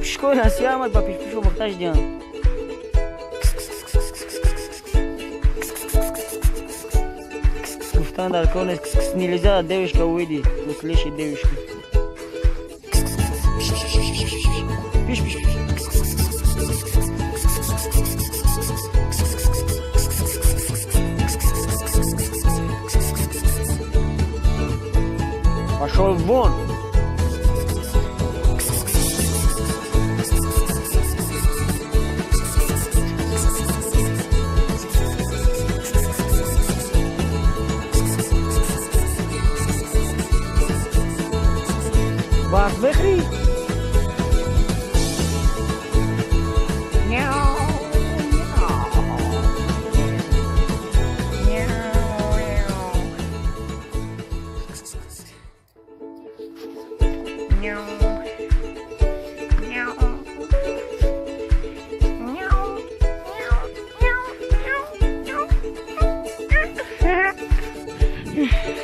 Piscou na cama, papi, piscou vontade de ano. Guftan dar kones, niliza devishka ujdi, usliši devishka. Пошел вон! Вас выхри! Yeah.